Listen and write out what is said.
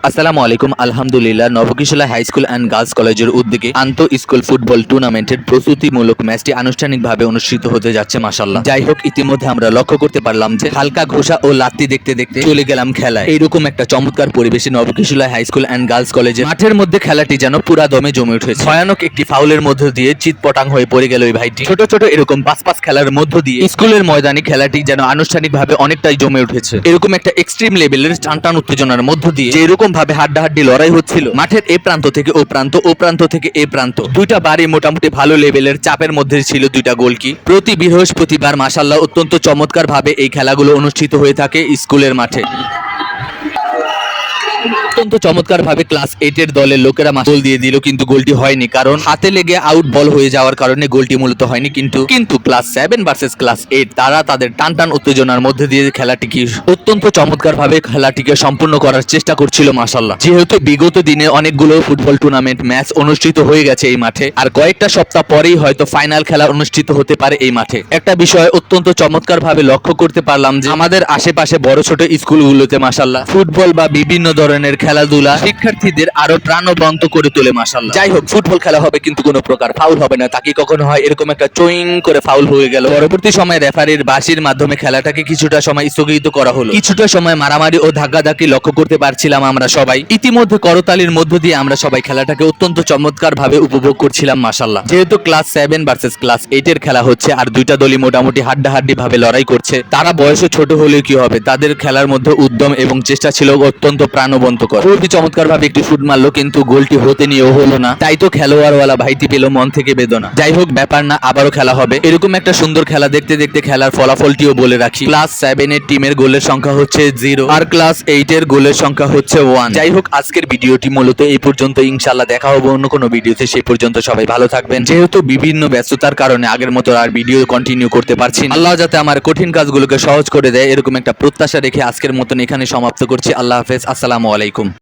আসসালামু আলাইকুম। আলহামদুলিল্লাহ, নবকিশোলা হাই স্কুল অ্যান্ড গার্লস কলেজের উদ্যোগে আন্তঃ স্কুল ফুটবল টুর্নামেন্টের প্রস্তুতিমূলক ম্যাচটি আনুষ্ঠানিকভাবে অনুষ্ঠিত হতে যাচ্ছে মাশাআল্লাহ। যাই হোক, ইতিমধ্যে আমরা লক্ষ্য করতে পারলাম যে হালকা ঘোষা ও লাত্তি দেখতে দেখতে চলে গেলাম খেলায়। এইরকম একটা চমৎকার পরিবেশে নবকিশোলা হাই স্কুল অ্যান্ড গার্লস কলেজের মাঠের মধ্যে খেলাটি যেন পুরা দমে জমে উঠেছে। ভয়ানক একটি ফাউলের মধ্য দিয়ে চিৎপটাং হয়ে পড়ে গেল ওই ভাইটি। ছোট ছোট এরকম পাঁচ পাঁচ খেলার মধ্য দিয়ে স্কুলের ময়দানে খেলাটি যেন আনুষ্ঠানিকভাবে অনেকটাই জমে উঠেছে। এরকম একটা এক্সট্রিম লেভেলের টান উত্তেজনার মধ্য দিয়ে যে এরকম ভাবে হাড্ডাহাড্ডি লড়াই হচ্ছিল, মাঠের এ প্রান্ত থেকে ও প্রান্ত, ও প্রান্ত থেকে এ প্রান্ত, দুইটা বাড়ি মোটামুটি ভালো লেভেলের চাপের মধ্যে ছিল দুইটা গোলকি। প্রতি বৃহস্পতিবার মাশাআল্লাহ অত্যন্ত চমৎকার ভাবে এই খেলাগুলো অনুষ্ঠিত হয়ে থাকে স্কুলের মাঠে। অত্যন্ত চমৎকার ভাবে ক্লাস 8 এর দলের লোকেরা গোল দিয়ে দিল, কিন্তু গোলটি হয়নি, কারণ হাতে লেগে আউট বল হয়ে যাওয়ার কারণে গোলটি মূলত হয়নি। কিন্তু ক্লাস 7 ভার্সেস ক্লাস 8 তারা তাদের টান উত্তেজনার মধ্যে দিয়ে খেলাটিকে অত্যন্ত চমৎকার ভাবে খেলাটিকে সম্পূর্ণ করার চেষ্টা করছিল মাশাআল্লাহ। যেহেতু বিগত দিনে অনেকগুলো ফুটবল টুর্নামেন্ট ম্যাচ অনুষ্ঠিত হয়ে গেছে এই মাঠে, আর কয়েকটা সপ্তাহ পরেই হয়তো ফাইনাল খেলা অনুষ্ঠিত হতে পারে এই মাঠে। একটা বিষয় অত্যন্ত চমৎকার ভাবে লক্ষ্য করতে পারলাম যে আমাদের আশেপাশে বড় ছোট স্কুলগুলোতে মাশাআল্লাহ ফুটবল বা বিভিন্ন ধরনের খেলাধুলা শিক্ষার্থীদের আরো প্রাণবন্ত করে তোলে মাশাআল্লাহ। যাই হোক, ফুটবল খেলা হবে কিন্তু কোনো প্রকার ফাউল হবে না, তাকে কখনো হয় এরকম একটা চুইং করে ফাউল হয়ে গেল। পরবর্তী সময় রেফারির বাঁশির মাধ্যমে খেলাটাকে কিছুটা সময় স্থগিত করা হলো। কিছুটা সময় মারামারি ও ধাক্কাধাক্কি লক্ষ্য করতে পারছিলাম আমরা সবাই। ইতিমধ্যে করতালির মধ্য দিয়ে আমরা সবাই খেলাটাকে অত্যন্ত চমৎকার ভাবে উপভোগ করছিলাম মাশাআল্লাহ। যেহেতু ক্লাস 7 ভার্সেস ক্লাস 8 এর খেলা হচ্ছে, আর দুইটা দলই মোটামুটি হাড্ডাহাড্ডি ভাবে লড়াই করছে, তারা বয়সে ছোট হলেও কি হবে, তাদের খেলার মধ্যে উদ্যম এবং চেষ্টা ছিল অত্যন্ত প্রাণবন্তকর। খুবই চমৎকার ভাবে একটি শুট মারলো, কিন্তু গোলটি হতে নিয়েও হলো না। তাই তো খেলোয়াড়ওয়ালা ভাইটি পেল মন থেকে বেদনা। যাই হোক, ব্যাপার না, আবারও খেলা হবে। এরকম একটা সুন্দর খেলা দেখতে দেখতে খেলার ফলাফলটিও বলে রাখি। ক্লাস 7 এর টিমের গোলের সংখ্যা হচ্ছে 0, আর ক্লাস 8 এর গোলের সংখ্যা হচ্ছে 1। যাই হোক, আজকের ভিডিওটি মূলত এই পর্যন্ত। ইনশাআল্লাহ দেখা হবে অন্য কোনো ভিডিওতে। সেই পর্যন্ত সবাই ভালো থাকবেন। যেহেতু বিভিন্ন ব্যস্ততার কারণে আগের মতো আর ভিডিও কন্টিনিউ করতে পারছি না। আল্লাহ যাতে আমার কঠিন কাজগুলোকে সহজ করে দেয়, এরকম একটা প্রত্যাশা রেখে আজকের মতন এখানে সমাপ্ত করছি। আল্লাহ হাফেজ, আসসালামু আলাইকুম।